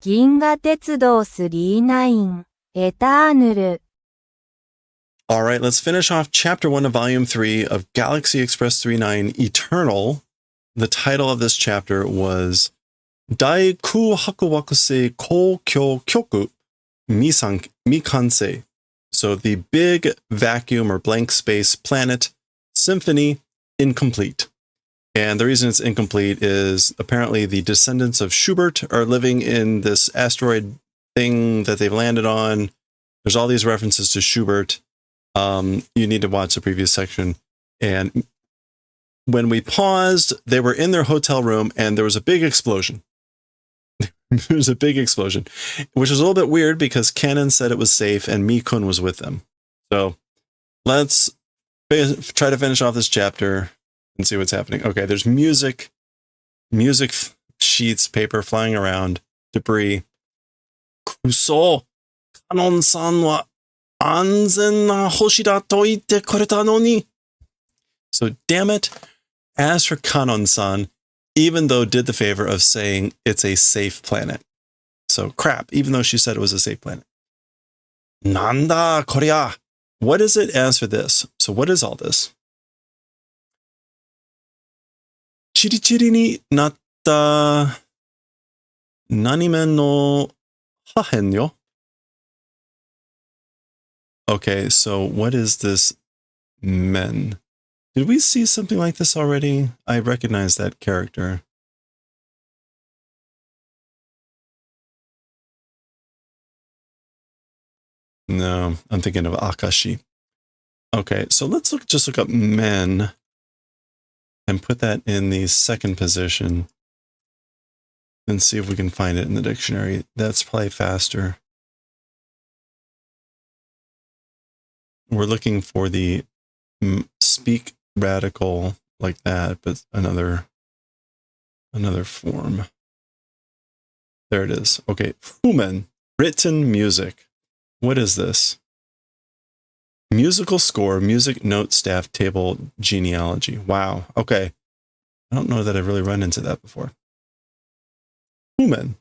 銀河鉄道39エターヌル All right, let's finish off Chapter 1 of Volume 3 of Galaxy Express 39 Eternal. The title of this chapter was Daiku Hakuwakusei Koukyo Kyoku Mikansei. So the big vacuum or blank space planet symphony incomplete. And the reason it's incomplete is apparently the descendants of Schubert are living in this asteroid thing that they've landed on. There's all these references to Schubert. You need to watch the previous section. And when we paused, they were in their hotel room and there was a big explosion. There was a big explosion, which was a little bit weird because Canon said it was safe and Mikun was with them. So let's try to finish off this chapter and see what's happening. Okay, there's music sheets, paper flying around, debris. Kuso, Kanon-san wa anzen na hoshi da to itte koreta no ni. So damn it, as for Kanon-san, even though did the favor of saying it's a safe planet. So crap, even though she said it was a safe planet. Nanda korea. What is it as for this? So what is all this? Chiri chiri ni natta nanimen no hahen yo. Okay, so what is this men? Did we see something like this already? I recognize that character. No, I'm thinking of Akashi. Okay, so let's just look up men and put that in the second position and see if we can find it in the dictionary. That's probably faster. We're looking for the speak radical like that, but another form. There it is. Okay, fumen, written music. What is this? Musical score, music note staff table genealogy. Wow. Okay. I don't know that I've really run into that before. Fumen.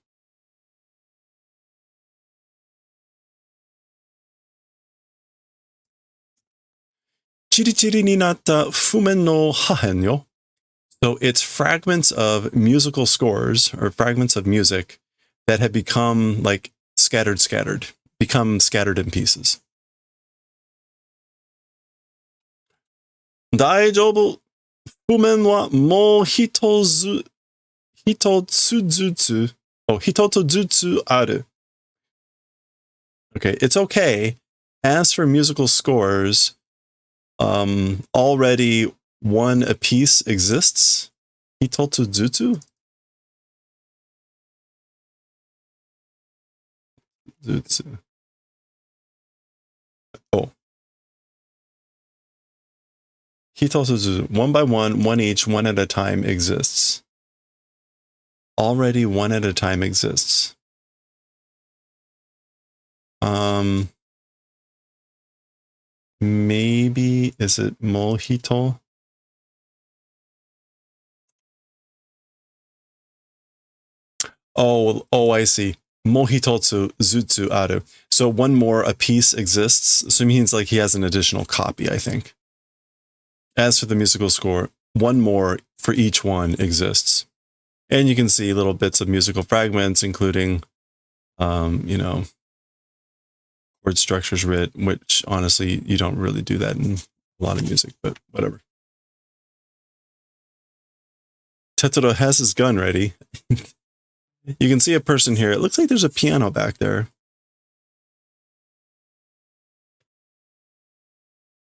Chiri chiri ni natta fumen no hahen yo. So it's fragments of musical scores or fragments of music that have become like scattered in pieces. Daijoubu fumen wa mo hitotsu aru. Okay, it's okay. As for musical scores, already one apiece exists. Hitotsu jutsu? Jutsu. Oh. Hitotsu jutsu. One by one each, one at a time exists. Already one at a time exists. Maybe, is it Mohito? Oh, I see. Mohitotsu Zutsu Aru. So one more a piece exists. So it means like he has an additional copy, I think. As for the musical score, one more for each one exists. And you can see little bits of musical fragments, including, chord structures writ, which honestly, you don't really do that in a lot of music, but whatever. Tetsudo has his gun ready. You can see a person here. It looks like there's a piano back there.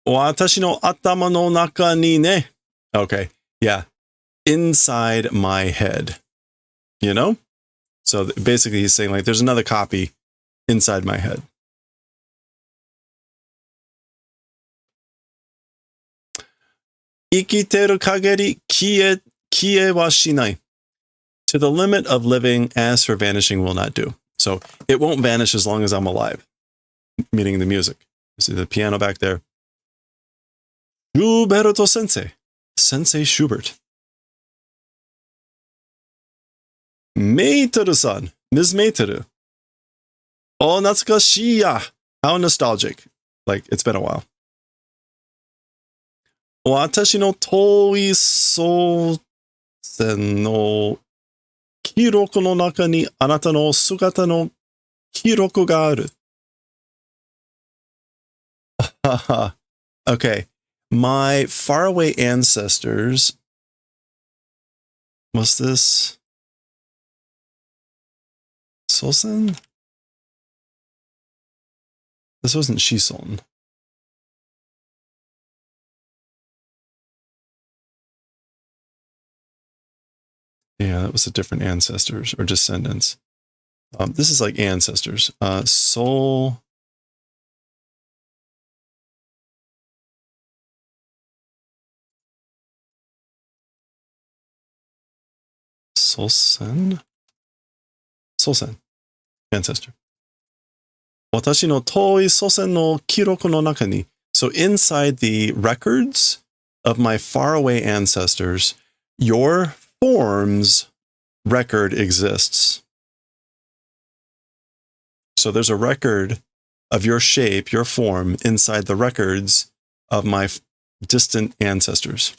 Watashi no atama no naka ni ne. Okay, yeah. Inside my head. You know? So basically he's saying like there's another copy inside my head. Ikiteru kageri kie wa shinai. To the limit of living, as for vanishing will not do. So it won't vanish as long as I'm alive. Meaning the music. You see the piano back there. Schuberto Sensei. Sensei Schubert. Meiteru-san. Ms. Meiteru. Oh, natsukashii. How nostalgic. Like, it's been a while. Watashi no toi sosen no kiroku no naka ni anata no sugata no kiroku ga aru. Okay. My faraway ancestors. Was this Sosen? This wasn't Shison. Yeah, that was a different ancestors or descendants. This is like ancestors. Soul. Sosen? Sosen. Ancestor. Watashi no toi sosen no kiroku no naka ni. So inside the records of my faraway ancestors, your form's record exists. So there's a record of your shape, your form, inside the records of my distant ancestors.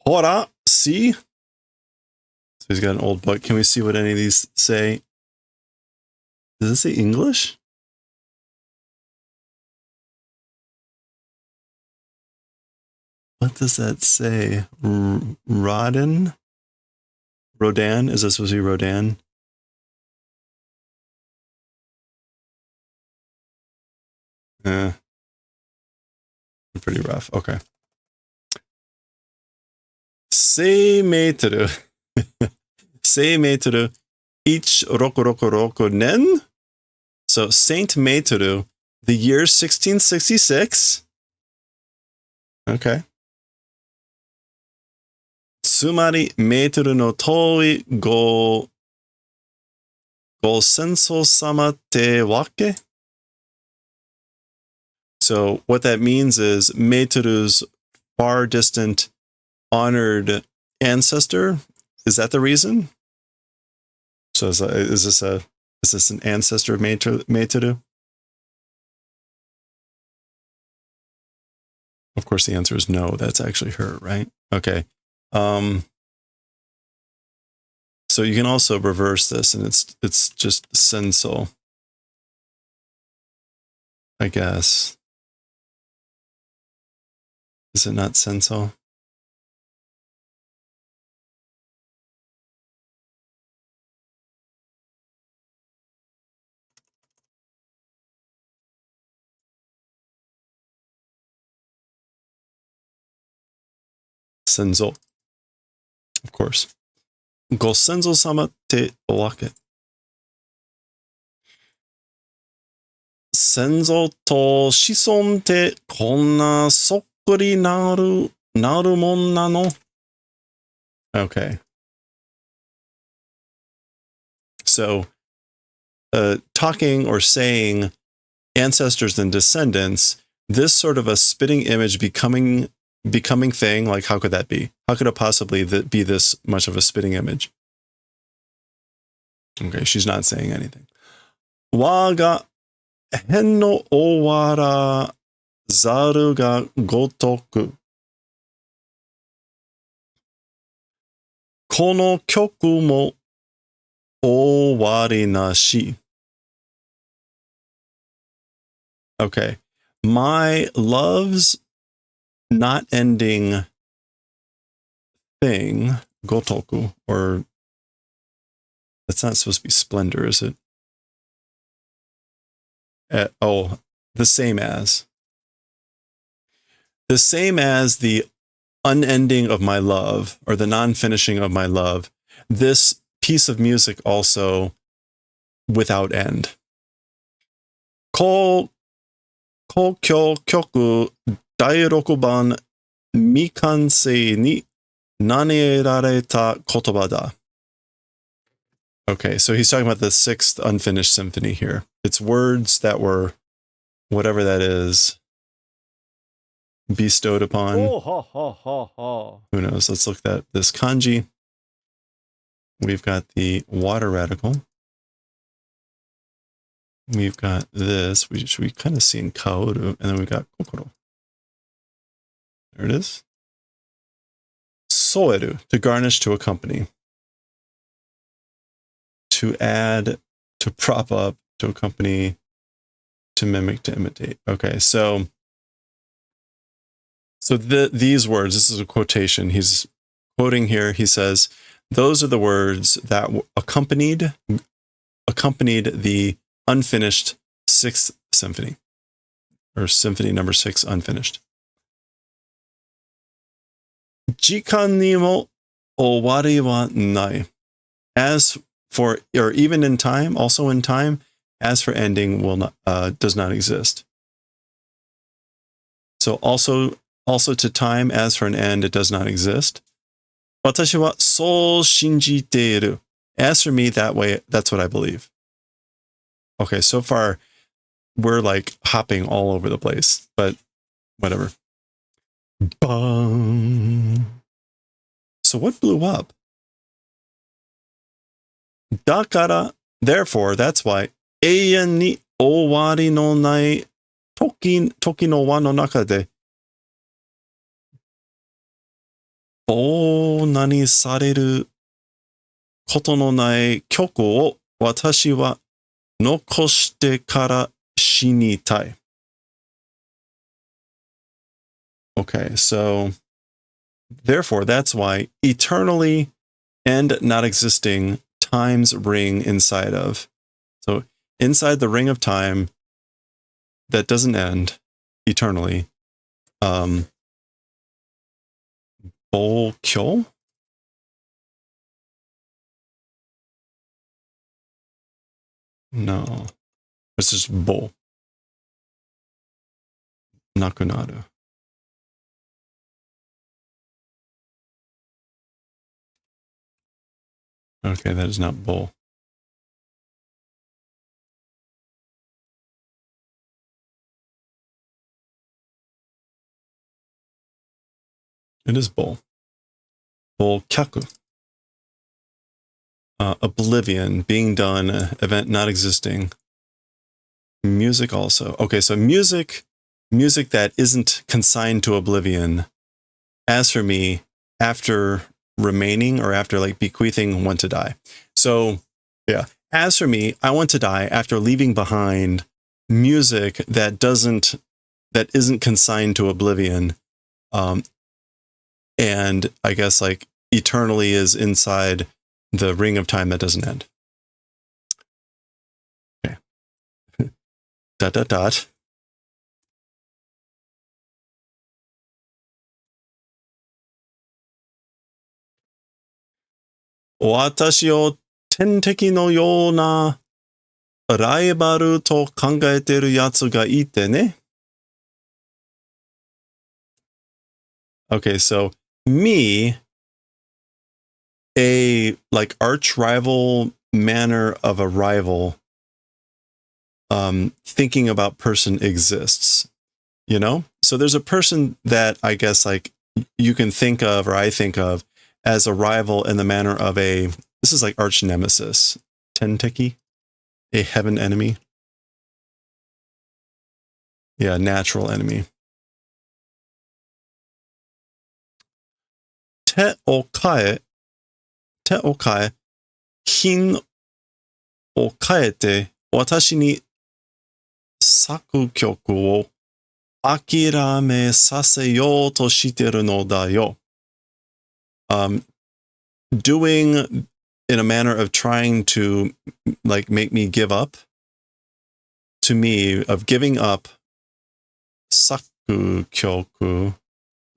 Hora, see? So he's got an old book. Can we see what any of these say? Does it say English? What does that say? Rodin? Rodan? Is this supposed to be Rodan? Pretty rough. Okay. Seimeiteru. Seimeiteru. Ich roku roku roku nen. So Saint Meiteru, the year 1666. Okay. Tsumari Meiteru no toi go senso sama te wake. So what that means is Meiteru's far distant honored ancestor. Is that the reason? So is this an ancestor of Meiteru? Of course, the answer is no. That's actually her, right? Okay. So you can also reverse this, and it's just senso, I guess. Is it not senso? Senzo. Of course. Go senzo sama te wake. Senzo to shison te konna sokkuri naru mon nano. Okay. So, talking or saying ancestors and descendants, this sort of a spitting image becoming thing, like how could that be? How could it possibly be this much of a spitting image? Okay, she's not saying anything. Waga hen no owara zaru ga gotoku. Kono kyoku mo owari nashi. Okay. My love's not ending thing, gotoku, or that's not supposed to be splendor, is it? The same as. The same as the unending of my love, or the non-finishing of my love. This piece of music also without end. Ko kyo kyoku dairoku ban mikansei ni nanerareta kotoba da. Okay, so he's talking about the sixth unfinished symphony here. It's words that were, whatever that is, bestowed upon. Who knows? Let's look at this kanji. we've got the water radical. We've got this, which we kind of see in kaoru, and then we've got kokoro. There it is. Soeru, to garnish, to accompany. To add, to prop up, to accompany, to mimic, to imitate. Okay, so these words, this is a quotation. He's quoting here. He says, those are the words that accompanied the unfinished Sixth Symphony, or Symphony number 6 unfinished. Jikan ni mo owari wa nai. As for, or even in time, also in time, as for ending will not, does not exist. So also to time, as for an end, it does not exist. Watashi wa so shinjiteiru. As for me, that way, that's what I believe. Okay, so far, we're like hopping all over the place, but whatever. Bum. So what blew up? Dakara, therefore, that's why, eian ni owari no nai toki no wa no naka de nani sareru koto no nai kyoku o watashi wa nokoshite kara shinitai. Okay, so therefore, that's why eternally and not existing time's ring inside of. So inside the ring of time that doesn't end eternally. Bokyo? No. It's just bo. Nakunaru. Okay, that is not bo. It is bo. Bokyaku. Oblivion, being done, event not existing. Music also. Okay, so music that isn't consigned to oblivion. As for me, after remaining, or after like bequeathing, want to die. So yeah, as for me, I want to die after leaving behind music that isn't consigned to oblivion, and I guess like eternally is inside the ring of time that doesn't end. Okay. ... Watashi o tenteki no you na raibaru to kangaeteru yatsu ga ite ne. Okay, so me, a like arch rival manner of a rival, thinking about person exists, you know? So there's a person that I guess like you can think of, or I think of, as a rival in the manner of this is like arch nemesis, Tenteki, a heaven enemy. Yeah, natural enemy. Te o kae, hin o kaete, watashi ni saku kyoku wo akirame saseyou to shiteru no da yo. Doing in a manner of trying to like make me give up, to me, of giving up saku kyoku,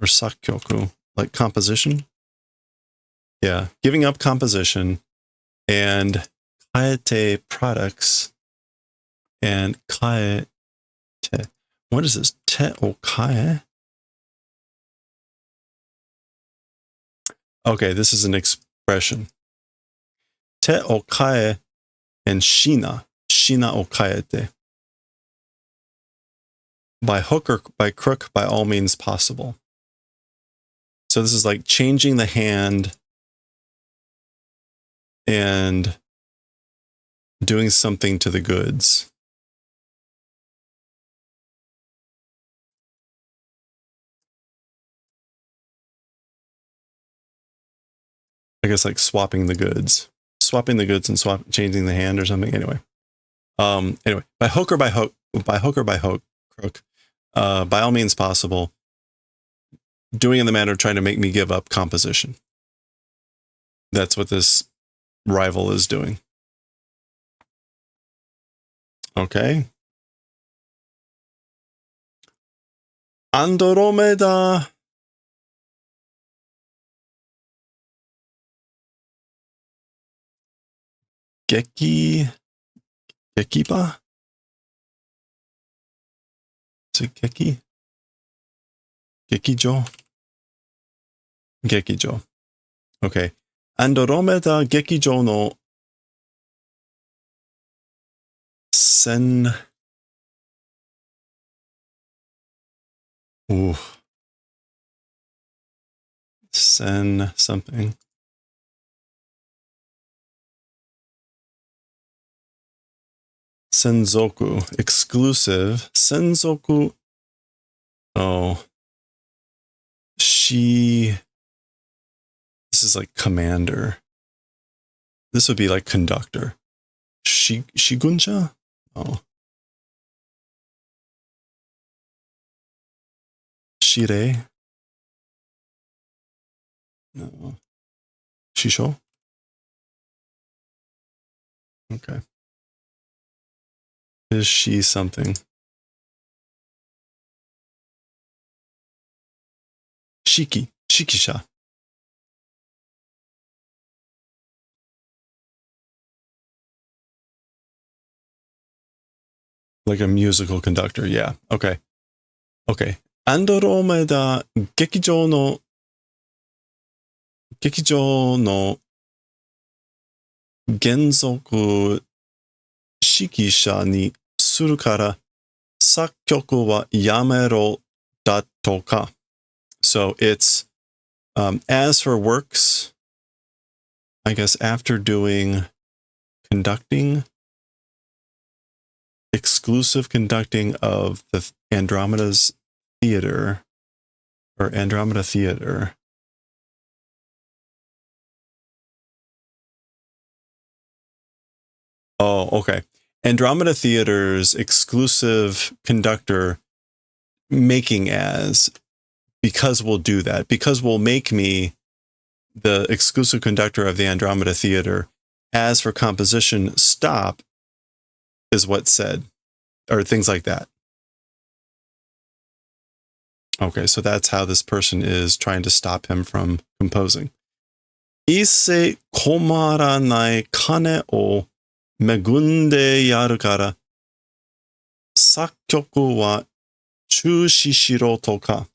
or sakyoku, like composition. Yeah, giving up composition, and kaete products, and kaete. What is this? Te o kae? Okay, this is an expression. Te o kae and shina o kaete. By hook or by crook, by all means possible. So this is like changing the hand and doing something to the goods. I guess like swapping the goods and changing the hand or something. Anyway, by hook or by crook, by all means possible, doing in the manner of trying to make me give up composition. That's what this rival is doing. Okay. Andromeda. Gekiba? Is it Geki? Gekijo. Okay. Andromeda Gekijo no Sen. Ooh. Sen something. Senzoku. Exclusive. Senzoku. Oh. This is like commander. This would be like conductor. Shigunsha? Oh. Shire? No. Shisho? Okay. Is she something? Shikisha. Like a musical conductor, yeah. Okay. Andromeda Gekijo no genzoku shikisha ni suru kara sakkyoku wa yamero da toka. So it's as for works, I guess after doing conducting, exclusive conducting of the Andromeda Theater. Oh, okay. Andromeda Theater's exclusive conductor because we'll do that, because we'll make me the exclusive conductor of the Andromeda Theater. As for composition, stop is what's said, or things like that. Okay, so that's how this person is trying to stop him from composing. Isse komaranai kane o megunde yaru kara sakkyoku wa chushi shiro toka.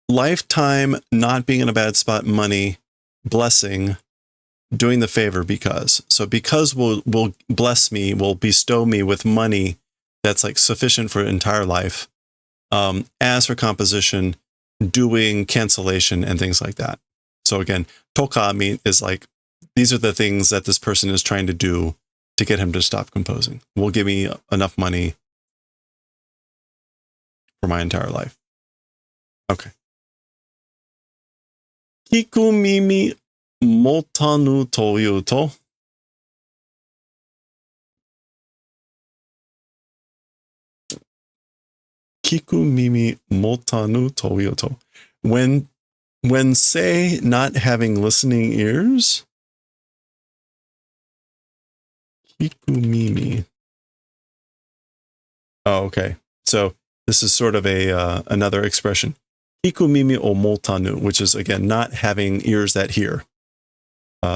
Lifetime not being in a bad spot, money, blessing, doing the favor because. So because will bless me, will bestow me with money that's like sufficient for entire life. As for composition, doing cancellation and things like that. So again, toka is like, these are the things that this person is trying to do to get him to stop composing. Will give me enough money for my entire life. Okay. Kiku mimi motanu to iu to. Kiku mimi motanu to iu to. When say not having listening ears, kiku mimi. Oh, okay. So this is sort of another expression. Kiku mimi o motanu, which is again not having ears that hear,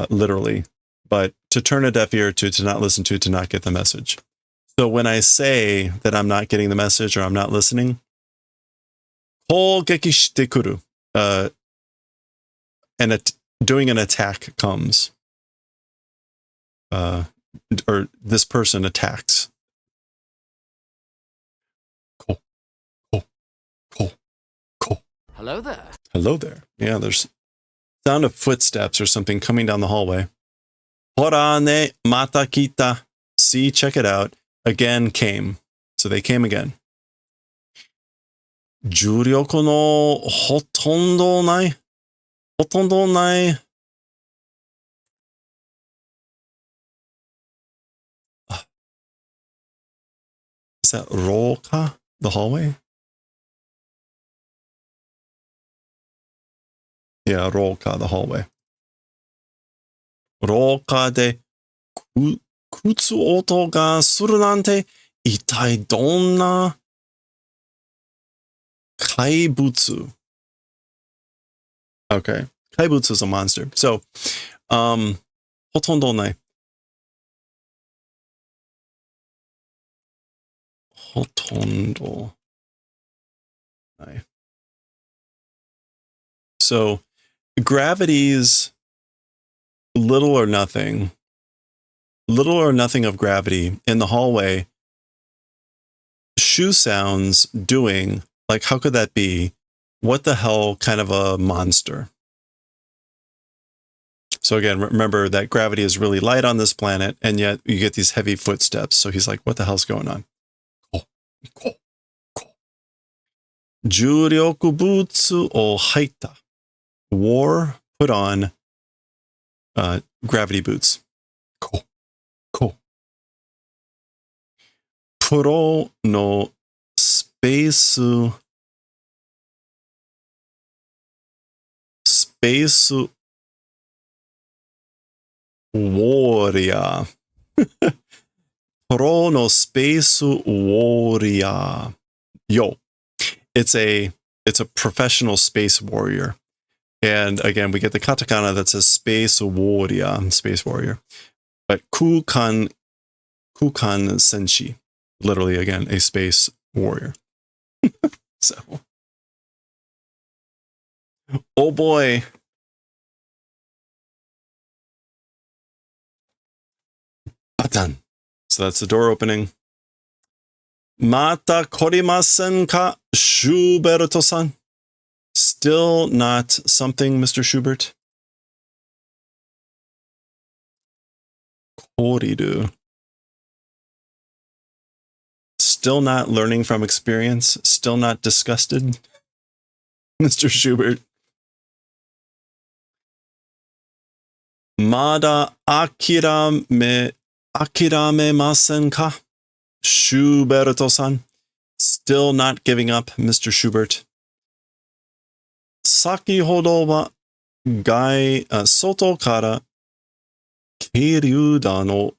literally, but to turn a deaf ear to not listen to not get the message. So when I say that I'm not getting the message or I'm not listening, hogeki shite kuru, and doing an attack comes, or this person attacks. Ko. Hello there. Hello there. Yeah, there's Sound of footsteps or something coming down the hallway. Hora ne mata kita. See, check it out. Again came. So they came again. Juryoku no hotondo nai. Hotondo nai. Is that Roka? The hallway? Yeah, Roka, the hallway. Roka de kutsu oto ga suru nante itai donna kaibutsu. Okay. Kaibutsu is a monster. So, hotondo nai. Hotondo nai. So, gravity's little or nothing of gravity in the hallway. Shoe sounds doing, like, how could that be? What the hell kind of a monster? So again, remember that gravity is really light on this planet, and yet you get these heavy footsteps. So he's like, what the hell's going on? Juryoku butsu o haita. War put on gravity boots. Cool. Puro no space warrior. Pro no space warrior. Yo. It's a professional space warrior. And again, we get the katakana that says space warrior. But kukan senshi. Literally, again, a space warrior. So. Oh boy. Batan. So that's the door opening. Mata korimasen ka, Schuberto-san? Still not something, Mr. Schubert? Koriru. Still not learning from experience? Still not disgusted? Mr. Schubert. Mada akirame-masen ka? Schuberto-san. Still not giving up, Mr. Schubert. Saki hodo wa soto kara keiryuda no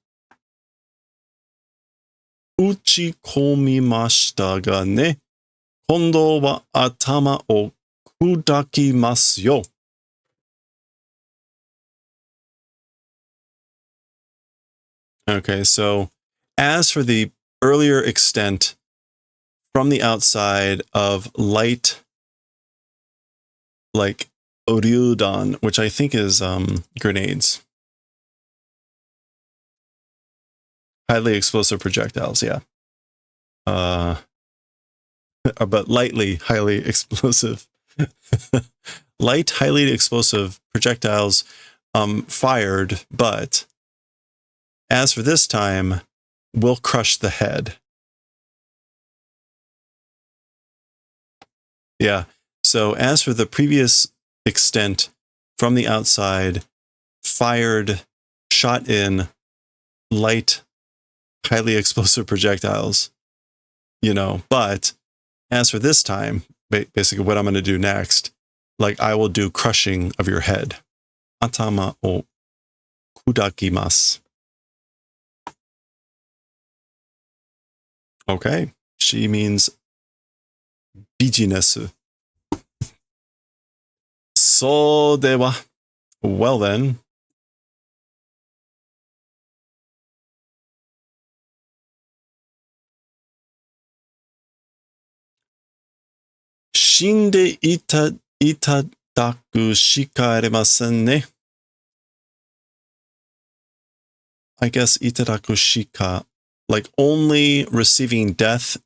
uchikomimashita ga ne. Kondo wa atama o kudakimasu yo. Okay, so as for the earlier extent from the outside of light, like Oryudan, which I think is grenades. Highly explosive projectiles, yeah. But lightly highly explosive. Light, highly explosive projectiles fired, but as for this time, will crush the head. Yeah. So as for the previous extent from the outside, fired, shot in light, highly explosive projectiles, but as for this time, basically what I'm going to do next, like I will do crushing of your head. Atama o kudakimasu. Okay. She means bijinesu. So dewa. Well then. Shinde itadaku shikaremasen ne. I guess itadaku shika, like only receiving death,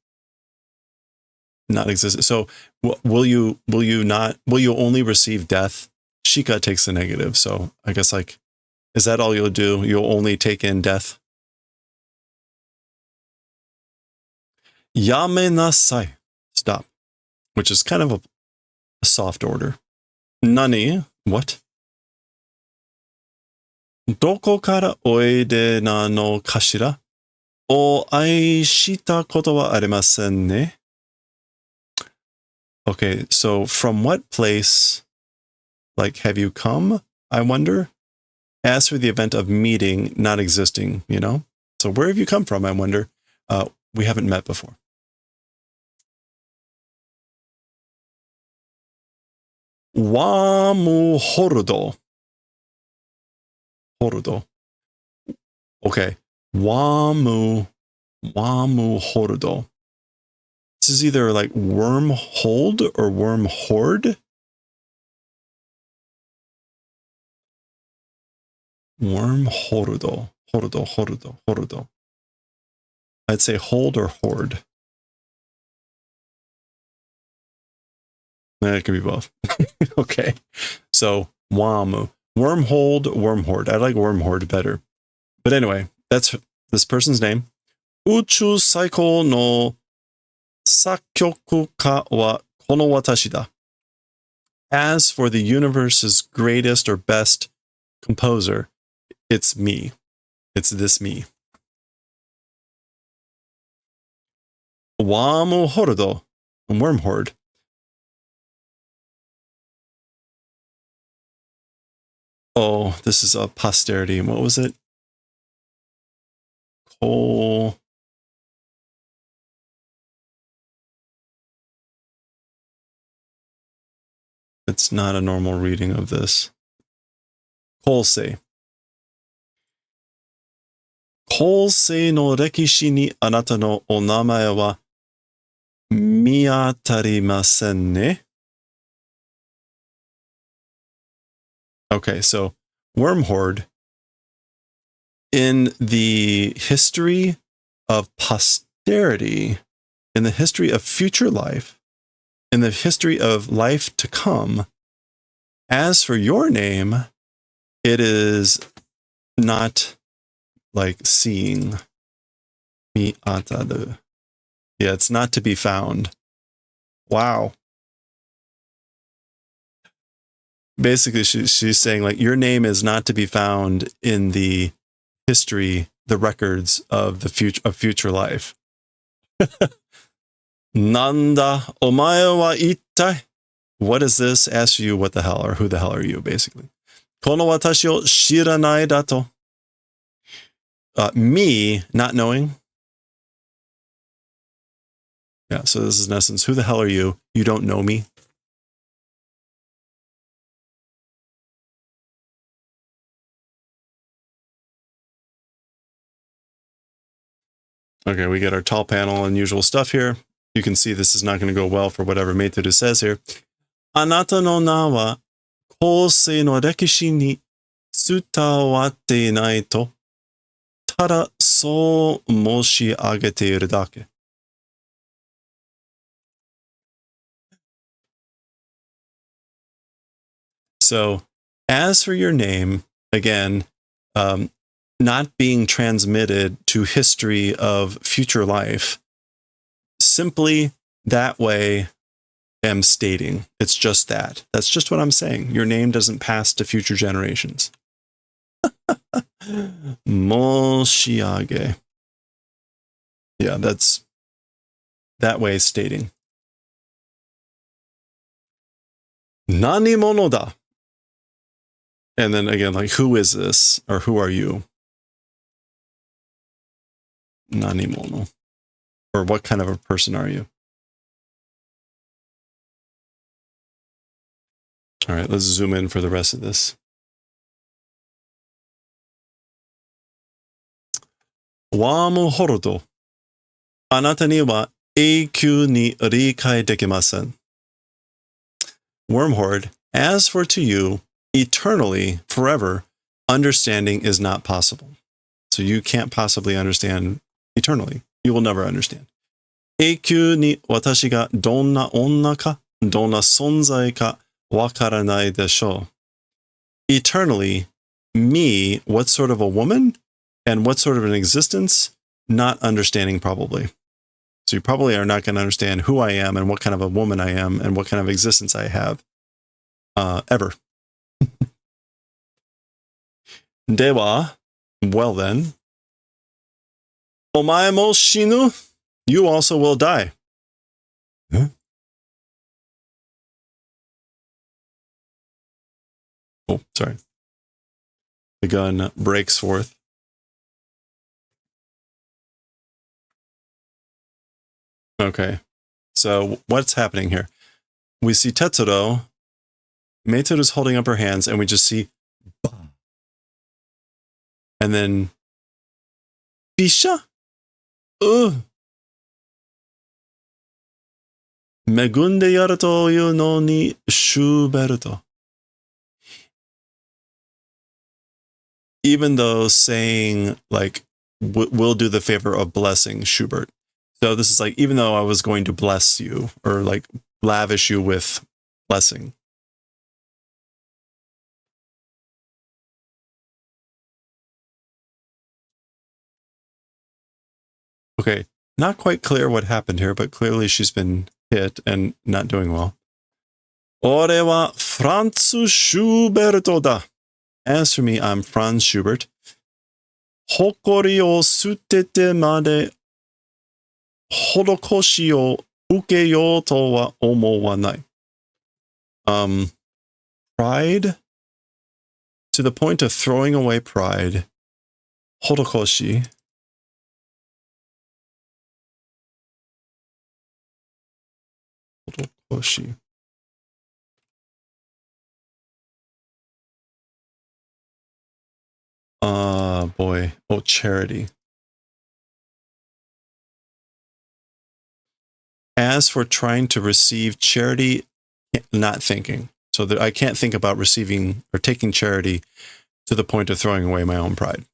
not exist. So will you only receive death shika takes the negative. So I guess like, is that all you'll do? You'll only take in death? Yamenasai. Stop. Which is kind of a soft order. Nani? What? Doko kara oide nano kashira? O ai shita koto wa arimasen ne? Okay, so from what place, like, have you come, I wonder? As for the event of meeting not existing, you know? So where have you come from, I wonder? We haven't met before. Wamu horudo. Horudo. Okay. Wamu horudo. This is either like worm hold or worm hoard. Worm horudo. Horudo. I'd say hold or hoard. It can be both. Okay. So, wamu. Worm hold, worm hoard. I like worm hoard better. But anyway, that's this person's name. Uchu saiko no sakyokuka wa kono watashi da. As for the universe's greatest or best composer, it's me. It's this me. Wamu horudo. Worm hoard. Oh, this is a posterity. What was it? Coal. It's not a normal reading of this. Kousei. Kousei no rekishi ni anata no onamae wa miatarimasen ne? Okay, so worm hoard. In the history of posterity, in the history of future life, in the history of life to come, as for your name, it is not like seeing. Mi ataru. Yeah, it's not to be found. Wow. Basically, she's saying like your name is not to be found in the history, the records of the future life. Nanda omae wa ittai? What is this? Asks you what the hell or who the hell are you, basically. Kono watashi o shiranai dato. Me not knowing. Yeah, so this is in essence, who the hell are you? You don't know me. Okay, we get our tall panel and usual stuff here. You can see this is not going to go well for whatever Meitoru says here. Anata no na wa kousei no rekishi ni tsutawatte inai to tada so moshi agete iru dake. So, as for your name, again, not being transmitted to history of future life, simply that way am stating. It's just that. That's just what I'm saying. Your name doesn't pass to future generations. Moshiage. Yeah, that's that way stating. Nani mono da? And then again, like, who is this? Or who are you? Nani mono. Or what kind of a person are you? All right, let's zoom in for the rest of this. Wamu horuto. Anata ni wa eikyū ni rikai dekimasen. Wormhoard, as for to you, eternally, forever, understanding is not possible. So you can't possibly understand eternally. You will never understand. Eikyū ni watashi ga donna onna ka, donna sonzai ka wakaranai desho. eternally, me, what sort of a woman and what sort of an existence, not understanding probably. So you probably are not going to understand who I am and what kind of a woman I am and what kind of existence I have ever. Dewa, well then, omae mo shinu, you also will die. Huh? Oh, sorry. The gun breaks forth. Okay. So what's happening here? We see Tetsuro. Meitoru's holding up her hands, and we just see, and then, Bisha? Megunde yaru toいうのにshuberu to. Even though saying, like, we'll do the favor of blessing Schubert. So this is like, even though I was going to bless you, or like lavish you with blessing. Okay, not quite clear what happened here, but clearly she's been hit and not doing well. Ore wa Franz Schuberto da. As for me, I'm Franz Schubert. Hokori o sutete made horokoshi o ukeyou to wa omou wa nai. Pride, to the point of throwing away pride. Horokoshi. Horokoshi. Boy. Oh, charity. As for trying to receive charity, not thinking. So that I can't think about receiving or taking charity to the point of throwing away my own pride.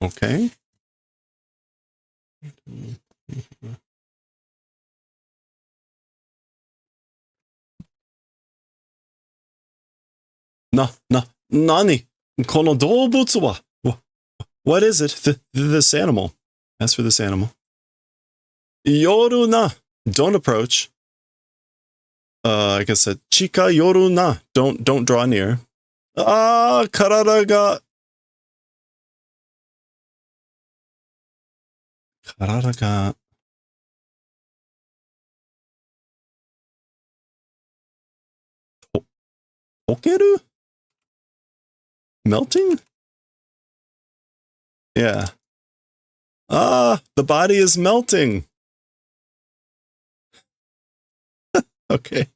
Okay. Nani? Kono doubutsu wa? What is it? This animal. As for this animal. Yoru na. Don't approach. I guess that chika yoru na. Don't draw near. Karada ga. Karada ga. Okeru? Melting? Yeah. The body is melting. Okay.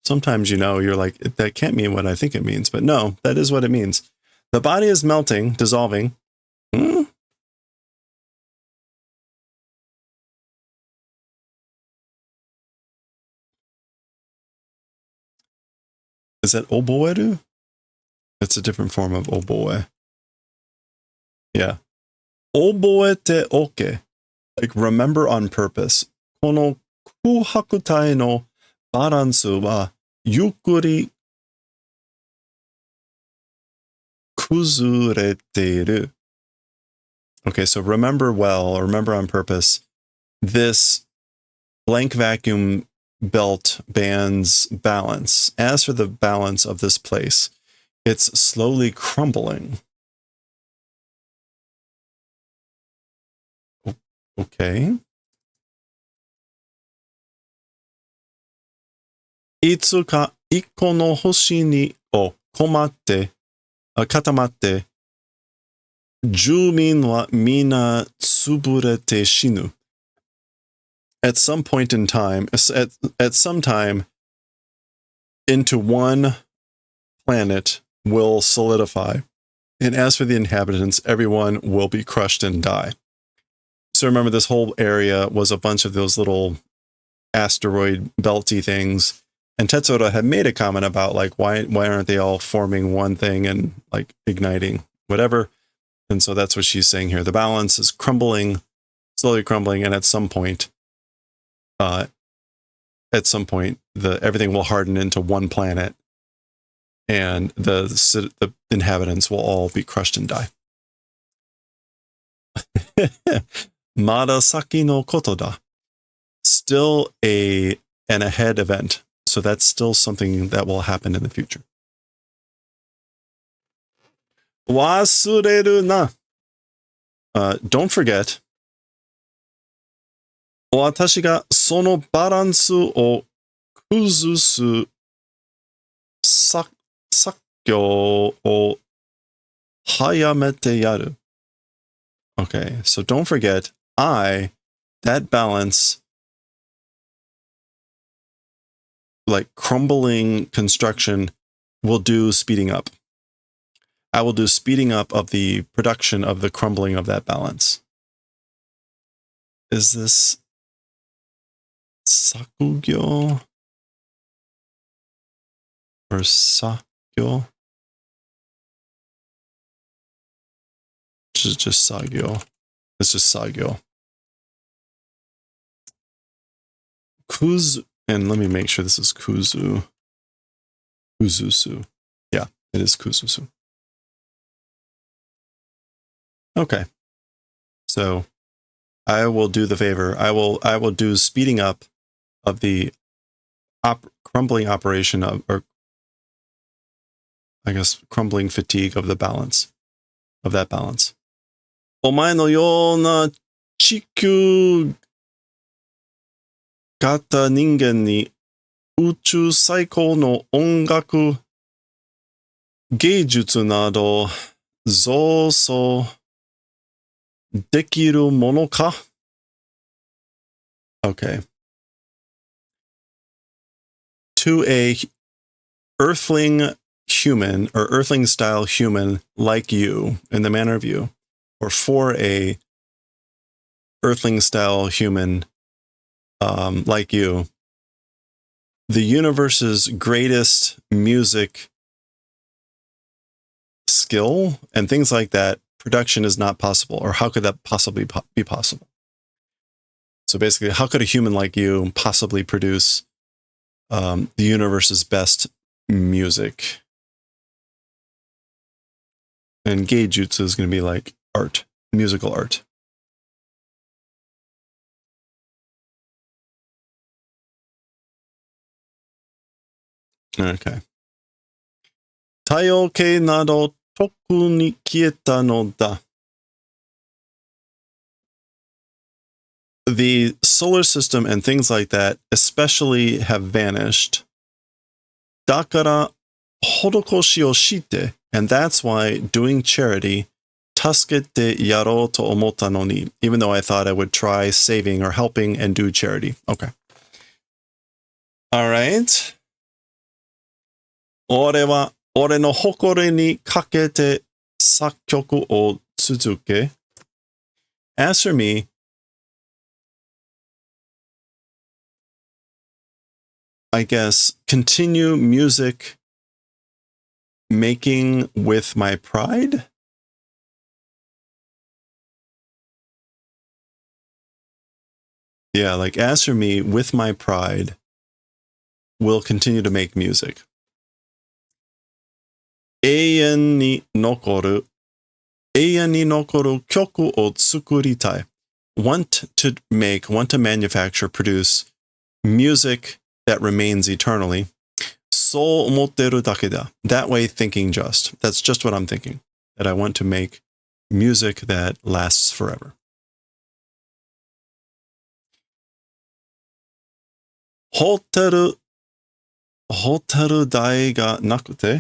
Sometimes, you're like, that can't mean what I think it means. But no, that is what it means. The body is melting, dissolving. Is that oboeru? That's a different form of oboe. Yeah. Oboete oke. Like, remember on purpose. Kono kuhakutai no baransu wa yukkuri kuzureteiru. Okay, so remember well, or remember on purpose, this blank vacuum belt band's balance. As for the balance of this place, it's slowly crumbling. Okay. Itsuka ikko no hoshi ni o komatte, katamatte, jumin wa mina tsuburete shinu. At some point in time, at some time, into one planet will solidify. And as for the inhabitants, everyone will be crushed and die. So remember, this whole area was a bunch of those little asteroid belty things. And Tetsuro had made a comment about, like, why aren't they all forming one thing and, like, igniting, whatever. And so that's what she's saying here. The balance is crumbling, slowly crumbling, and at some point, at some point, everything will harden into one planet, and the inhabitants will all be crushed and die. Marasaki no koto da. Still an ahead event. So that's still something that will happen in the future. Wasureru na. Don't forget. 私がそのバランスを崩す作業を早めてやる. Okay, so don't forget, that balance, like crumbling construction, will do speeding up. I will do speeding up of the production of the crumbling of that balance. Is this sakugyo or sakyo? Just sagyo. It's just sagyo. Kuzu, and let me make sure this is kuzu. Kuzusu. Yeah, it is kuzusu. Okay. So I will do the favor. I will do speeding up of the crumbling operation of, or I guess crumbling fatigue of the balance, of that balance. お前のような地球型人間に宇宙最高の音楽芸術など造作できるものか? Okay. To a earthling human or earthling style human like you, in the manner of you, or for a earthling style human like you, the universe's greatest music skill and things like that, production is not possible. Or how could that possibly be possible? So basically, how could a human like you possibly produce the universe's best music? And geijutsu is going to be like art, musical art. Okay. 太陽系など特に消えたのだ. The solar system and things like that especially have vanished. だから施しをして, and that's why doing charity 助けてやろうと思ったのに, even though I thought I would try saving or helping and do charity. Okay. All right. 俺の誇りにかけて作曲を続け. As for me, I guess continue music making with my pride. Yeah, like as for me, with my pride, will continue to make music. 永遠に残る曲を作りたい. Want to manufacture, produce music that remains eternally. そう思ってるだけだ. That way thinking just. That's just what I'm thinking. That I want to make music that lasts forever. ホテル代がなくて?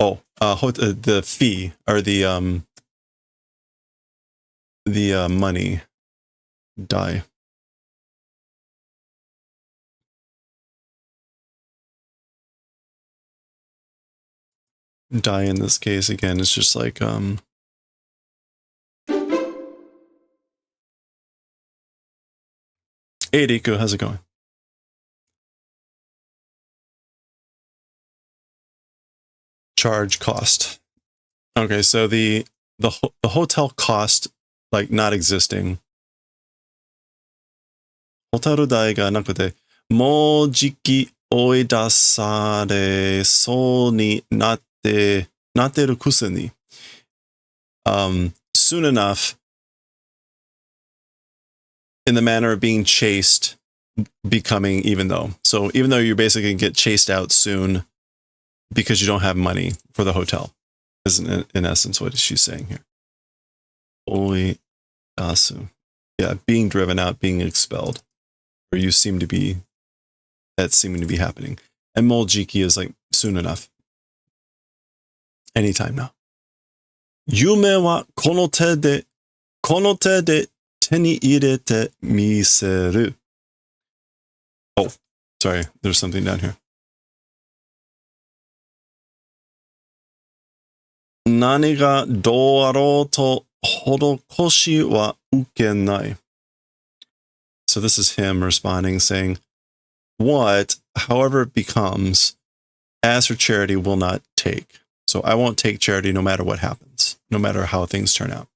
Oh, the fee or the money. Die. Die in this case again is just like Hey Riku, how's it going? Charge cost. Okay, so the hotel cost, like not existing, ホタルダイがなくて、もうじき追い出されそうになってるくせに。Soon enough, in the manner of being chased, becoming even though. So even though you basically get chased out soon because you don't have money for the hotel, is in essence what she's saying here. Oi asu. Yeah, being driven out, being expelled. Or you seem to be, that's seeming to be happening. And Moljiki is like soon enough. Anytime now. Yume wa kono te de te ni irete miseru. Oh, sorry, there's something down here. Nani ga dou aro to horokoshi wa ukenai. So this is him responding, saying, what, however it becomes, as for charity will not take. So I won't take charity no matter what happens, no matter how things turn out,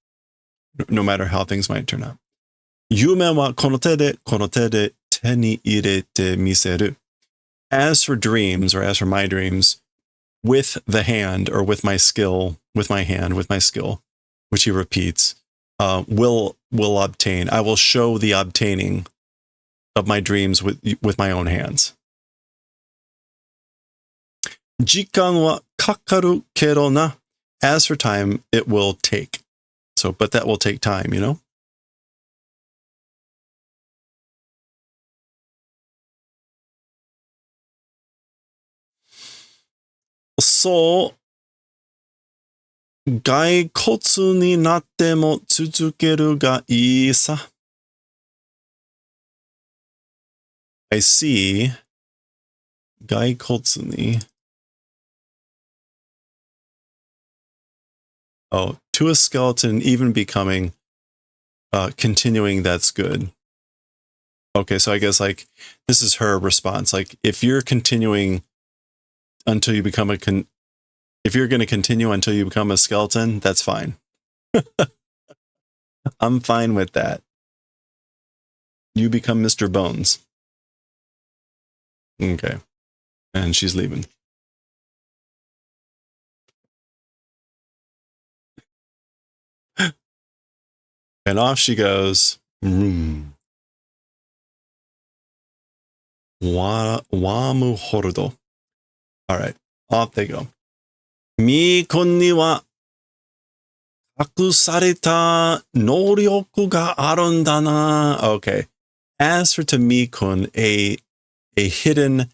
no matter how things might turn out. Yume wa kono te de te ni irete miseru. As for dreams, or as for my dreams, with the hand, or with my skill, with my hand, with my skill, which he repeats, will obtain. I will show the obtaining of my dreams with my own hands. Jikan wa kakaru kero na. As for time, it will take. So, but that will take time, you know? So, 骸骨になっても続けるがいいさ。I see. 骸骨に. Oh, to a skeleton, even becoming, continuing, that's good. Okay, so I guess like this is her response. Like if you're continuing until you become if you're going to continue until you become a skeleton, that's fine. I'm fine with that. You become Mr. Bones. Okay. And she's leaving. And off she goes. Wamu hordo. All right. Off they go. Mikun ni wa kakusareta noryoku ga arun da na. Okay. As for to Mikun, a hidden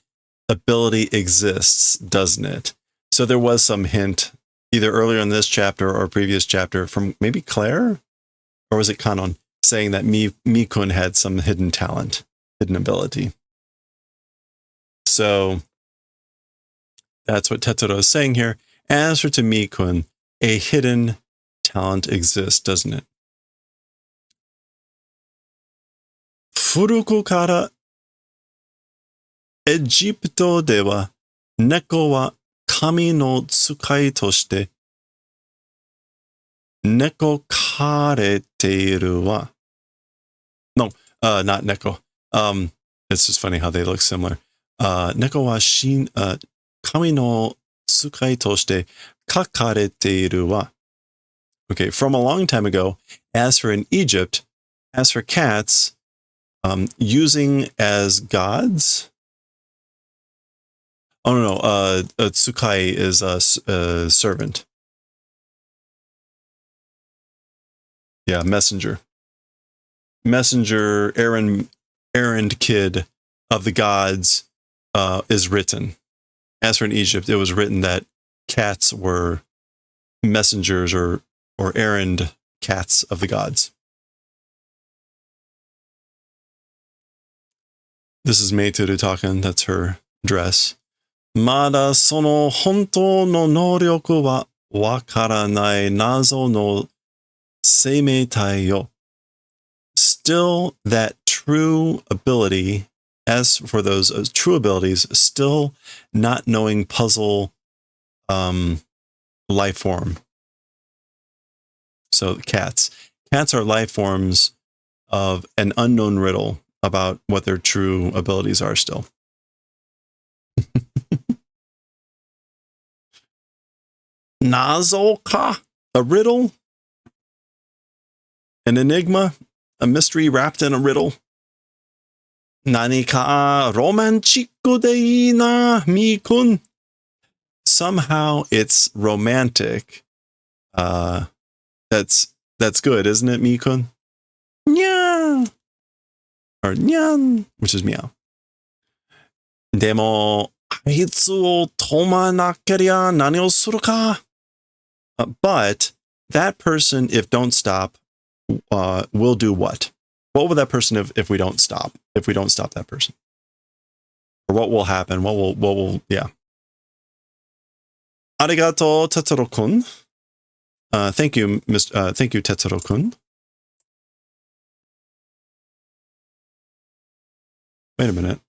ability exists, doesn't it? So there was some hint either earlier in this chapter or previous chapter from maybe Claire, or was it Kanon, saying that Mikun had some hidden talent, hidden ability. So that's what Tetsuro is saying here. As for to Mikun, a hidden talent exists, doesn't it? Furuku kara Egypto de wa neko wa kami no tsukai toshite neko karete wa. No, not neko. It's just funny how they look similar. Neko wa kami no tsukai toshite kakarete wa. Okay, from a long time ago, as for in Egypt, as for cats, using as gods. Oh no, tsukai is a servant. Yeah, messenger, errand kid of the gods is written. As for in Egypt, it was written that cats were messengers or errand cats of the gods. This is Meituru talking. That's her dress. Mada sono hontou no noryoku wa wakaranai nazo no seimeitai yo. Still, that true ability, as for those true abilities, still not knowing puzzle life form. So cats are life forms of an unknown riddle. about what their true abilities are still. Nazoka, a riddle, an enigma, a mystery wrapped in a riddle. Nani ka romanchikko de ii na, mi-kun. Somehow it's romantic. That's good, isn't it, mi-kun? Nya! Or nyan, which is meow. Demo, hitsu o tomanakeria nani o suru ka? But that person, if don't stop, will do what? What will that person if we don't stop? If we don't stop that person, or what will happen? What will? Yeah. Arigato, Tetsuro-kun. Thank you, thank you, Tetsuro-kun. Wait a minute.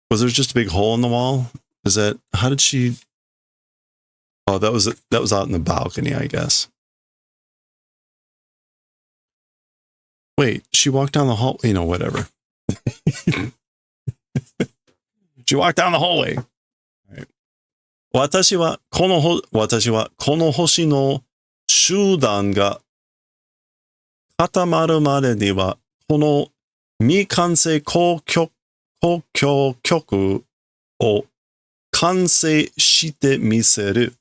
Was there just a big hole in the wall? Is that, how did she? Oh, that was out in the balcony, I guess. Wait, she walked down the hall. You know, whatever. She walked down the hallway. All right. 私はこの星の集団が固まるまでには、この未完成交響曲を完成してみせる。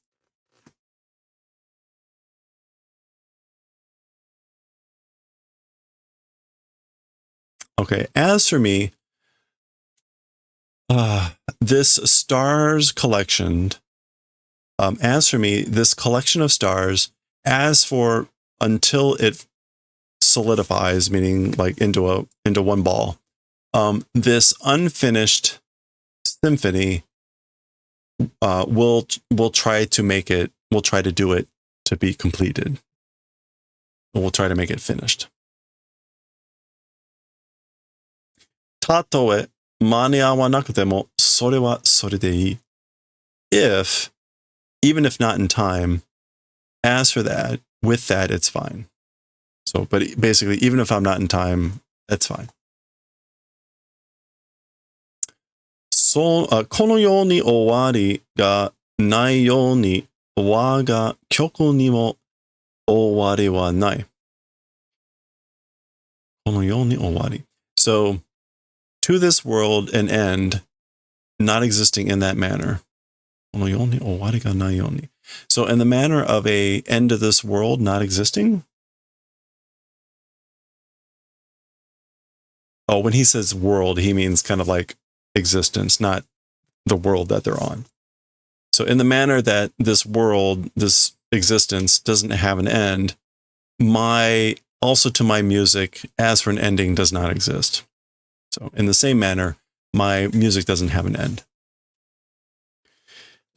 Okay, as for me, this stars collection, as for me, this collection of stars, as for until it solidifies, meaning like into one ball, this unfinished symphony, we'll try to make it, we'll try to do it to be completed. We'll try to make it finished. たとえ間に合わなくても、それはそれでいい。Even if not in time, as for that, with that, it's fine. So, but basically, even if I'm not in time, that's fine. このように終わりがないように、我が曲にも終わりはない。このように終わり。So, to this world, an end, not existing in that manner. So, in the manner of a end to this world not existing? Oh, when he says world, he means kind of like existence, not the world that they're on. So in the manner that this world, this existence doesn't have an end, also to my music, as for an ending, does not exist. So in the same manner, my music doesn't have an end.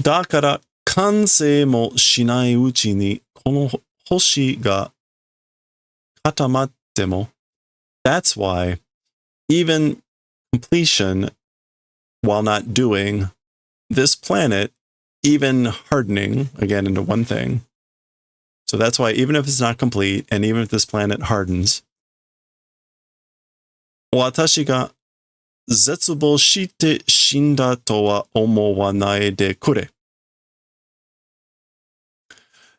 だから完成もしないうちにこの星が固まっても That's why even completion while not doing this planet, even hardening again into one thing. So that's why even if it's not complete and even if this planet hardens, 私が絶望して死んだとは思わないでくれ.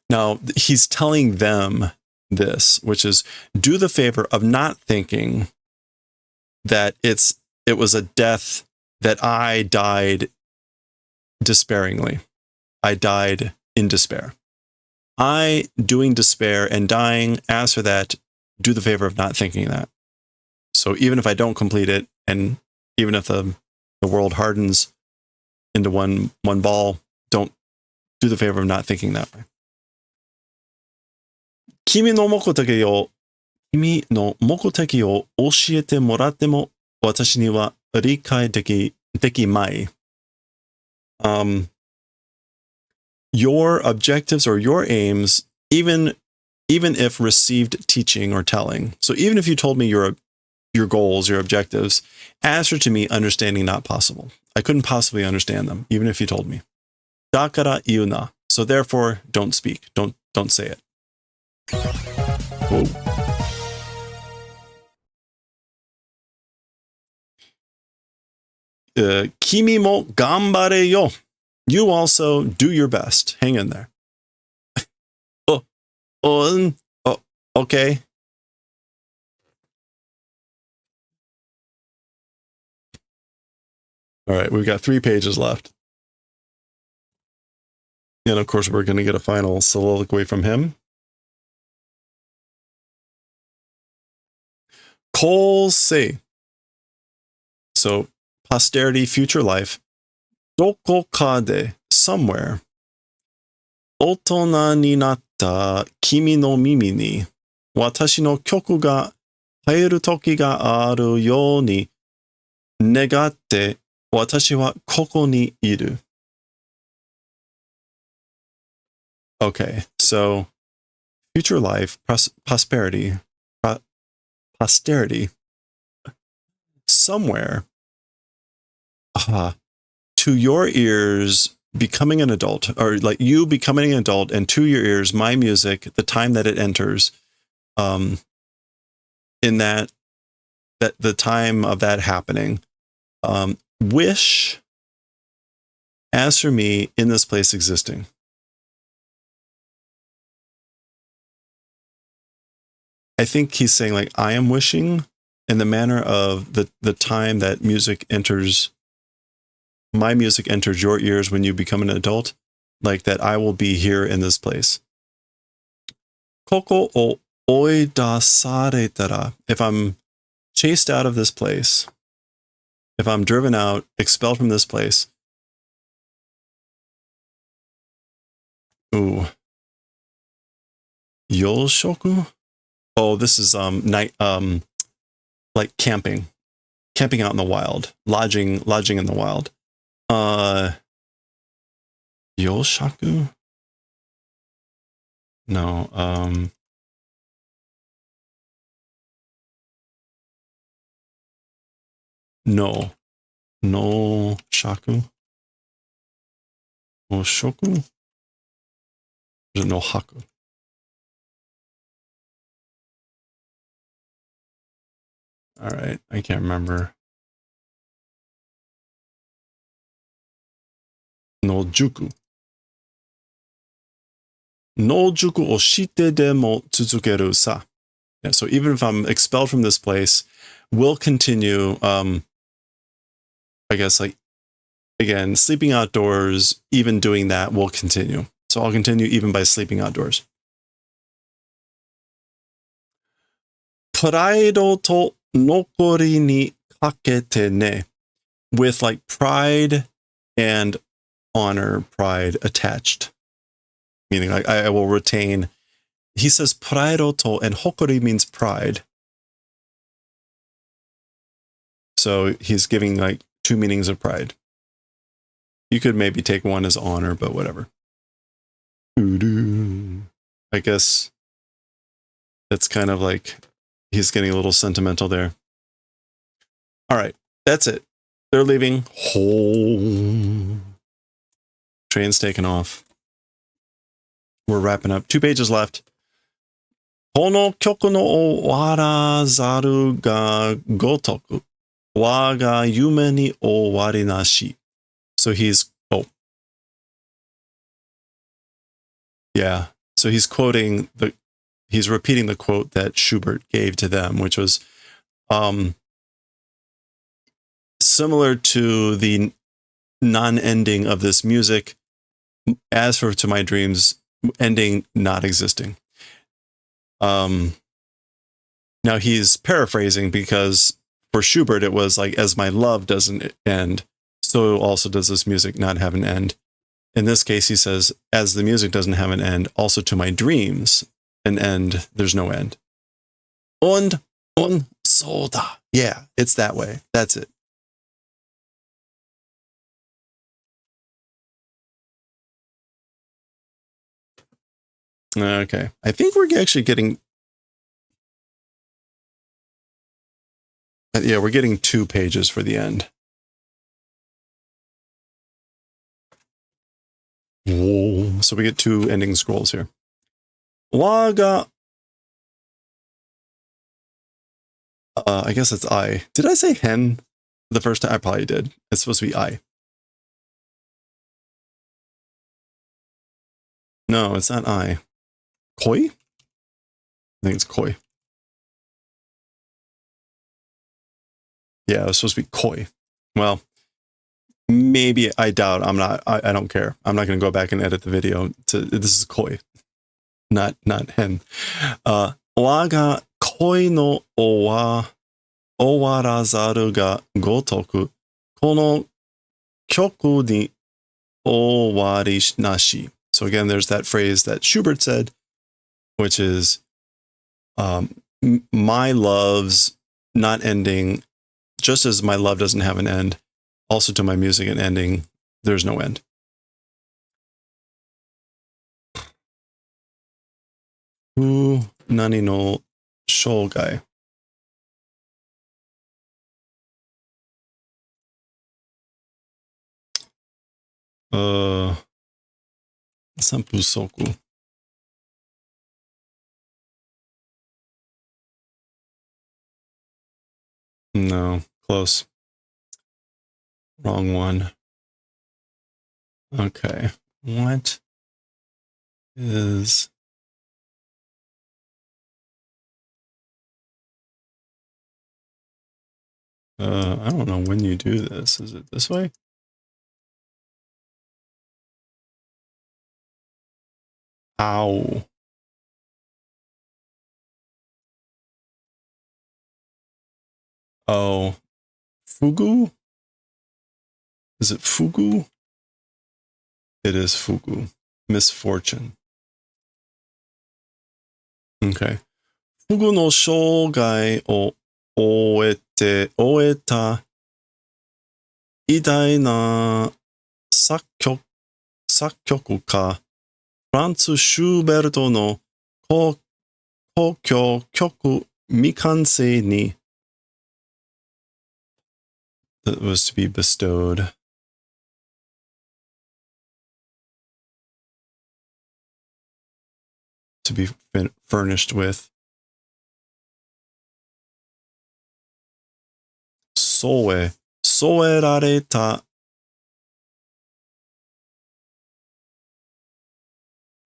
Now, he's telling them this, which is, do the favor of not thinking that it was a death that I died despairingly. I died in despair. I, doing despair and dying, as for that, do the favor of not thinking that. So even if I don't complete it, and even if the world hardens into one ball, don't do the favor of not thinking that way. 君の目的を教えてもらっても私には理解できまい。Your objectives or your aims, even if received teaching or telling. So even if you told me your goals, your objectives, as for to me, understanding not possible. I couldn't possibly understand them, even if you told me. だから言うな. So therefore, don't speak. Don't say it. Whoa. Kimi mo gambare yo. You also do your best. Hang in there. Oh, okay. All right, we've got 3 pages left. And of course, we're going to get a final soliloquy from him. Cole say. So, posterity, future life. Doko ka de, somewhere. Otona ni natta kimi no mimi ni watashi no kyoku ga haeru toki ga aru you ni negatte watashi wa koko ni iru. Okay, so future life, posterity, somewhere, to your ears, becoming an adult, or like you becoming an adult, and to your ears, my music, the time that it enters, in that the time of that happening, wish, as for me, in this place existing. I think he's saying, like, I am wishing in the manner of the time that music enters, my music enters your ears when you become an adult, like that I will be here in this place. Koko o oidasaretara, if I'm chased out of this place, if I'm driven out, expelled from this place. Ooh. Yoshoku? Oh, this is night like camping out in the wild, lodging in the wild. Yoshaku? No, no shaku? No shoku? Or is it no haku? All right, I can't remember. No juku. No juku o shite demo tsuzukeru sa. Yeah, so even if I'm expelled from this place, we'll continue, I guess, like, again, sleeping outdoors, even doing that will continue. So I'll continue even by sleeping outdoors. Praido to nokori ni kakete ne. With like pride and honor, pride attached. Meaning like I will retain. He says praido to, and hokori means pride. So he's giving like 2 meanings of pride. You could maybe take one as honor, but whatever. I guess that's kind of like he's getting a little sentimental there. All right, that's it. They're leaving. Train's taken off. We're wrapping up. 2 pages left. Kono kyoku no warazaru ga gotoku. Waga yume ni owari nashi. So he's, yeah. So he's quoting he's repeating the quote that Schubert gave to them, which was similar to the non-ending of this music. As for To My Dreams, ending not existing. Now he's paraphrasing because for Schubert it was like, as my love doesn't end, so also does this music not have an end. In this case, he says, as the music doesn't have an end, also to my dreams, an end, there's no end. Und soda. Yeah, it's that way. That's it. Okay. I think we're actually getting... Yeah, we're getting 2 pages for the end. Whoa. So we get 2 ending scrolls here. Waga... I guess it's I. Did I say hen? the first time? I probably did. It's supposed to be I. No, it's not I. Koi? I think it's koi. Yeah, it was supposed to be koi. Well, maybe. I doubt. I'm not. I don't care. I'm not going to go back and edit the video. This is koi, not hen. Wa ga koi no owarazaru ga gotoku kono kyoku ni owari nashi. So again, there's that phrase that Schubert said, which is my love's not ending, just as my love doesn't have an end. Also to my music and ending, there's no end. Nani no shogai. Sanpusoku. No, close. Wrong one. Okay. What is... I don't know when you do this. Is it this way? Ow. Oh. Fugu? Is it fugu? It is fugu. Misfortune. Okay. Fugu no shogai o oeta 偉大な作曲家フランツ・シューベルトの交響曲未完成に that was to be bestowed. To be furnished with. 添えられた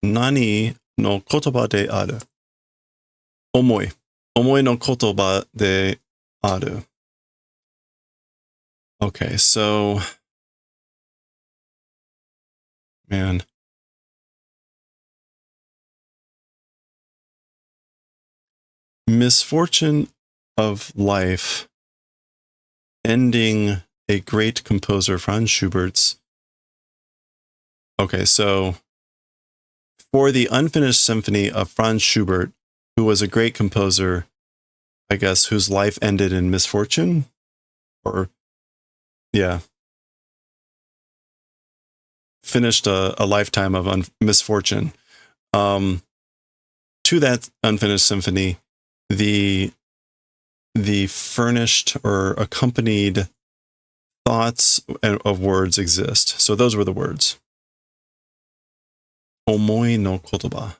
何の言葉である。思いの言葉である。Okay, so man. Misfortune of life ending a great composer, Franz Schubert's. Okay, so for the unfinished symphony of Franz Schubert, who was a great composer, I guess, whose life ended in misfortune? Or, yeah. Finished a lifetime of misfortune. To that unfinished symphony, the furnished or accompanied thoughts of words exist. So those were the words. Omoi no kotoba.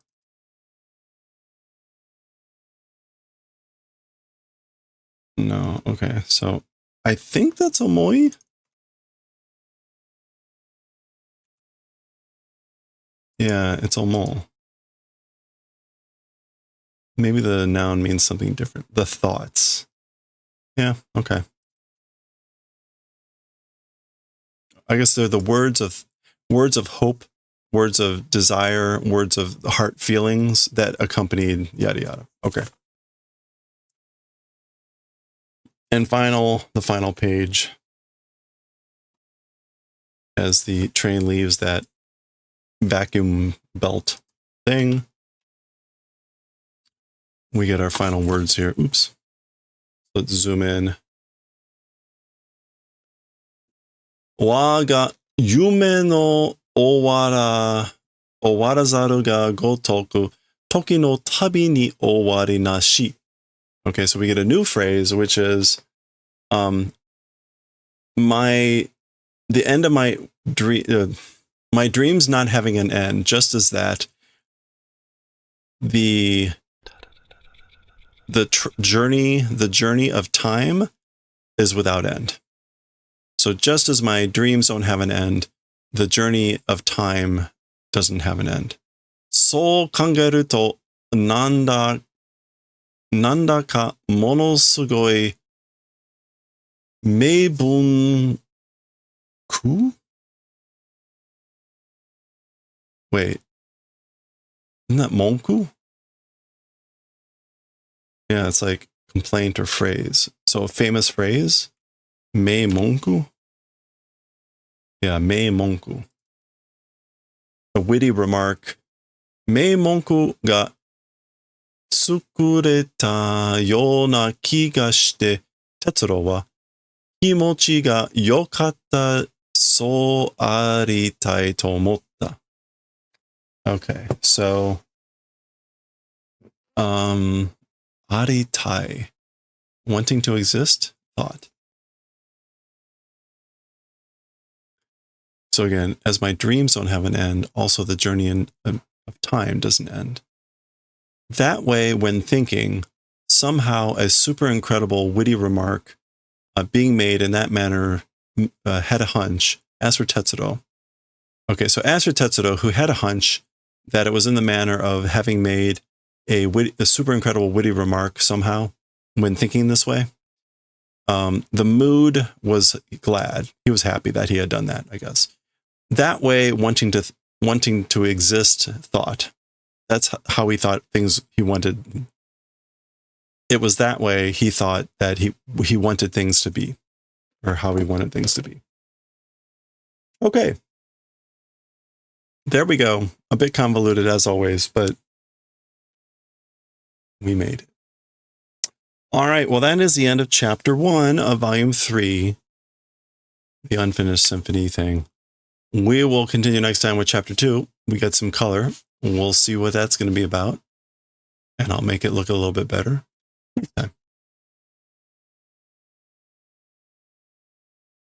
No, okay. So I think that's omoi. Yeah, it's omo. Maybe the noun means something different. The thoughts. Yeah, okay. I guess they're the words of hope, words of desire, words of heart feelings that accompanied yada yada. Okay. And the final page, as the train leaves that vacuum belt thing, we get our final words here. Oops. Let's zoom in. Waga yume no owarazaru ga gotoku toki no tabi ni owari nashi. Okay, so we get a new phrase, which is the end of my dream, my dreams not having an end, just as that the journey of time is without end. So just as my dreams don't have an end, the journey of time doesn't have an end. そう考えると、なんだかものすごい名文句? Wait, isn't that monku? Yeah, it's like complaint or phrase. So a famous phrase, mei monku. Yeah, mei monku. A witty remark. Mei monku ga tsukureta yo na ki ga shite, Tetsuro wa kimochi ga yokatta so aritai to omotta. Okay, so aritai, wanting to exist, thought. So again, as my dreams don't have an end, also the journey of time doesn't end. That way, when thinking, somehow a super incredible witty remark being made in that manner had a hunch. As for Tetsuro, okay, so as for Tetsuro, who had a hunch that it was in the manner of having made a super incredible witty remark somehow when thinking this way, the mood was glad. He was happy that he had done that, I guess. That way, wanting to exist, thought. That's how he thought things he wanted. It was that way he thought that he wanted things to be, or how he wanted things to be. Okay. There we go. A bit convoluted as always, but we made it. All right. Well, that is the end of chapter 1 of volume 3, the unfinished symphony thing. We will continue next time with chapter 2. We got some color. We'll see what that's going to be about. And I'll make it look a little bit better next time.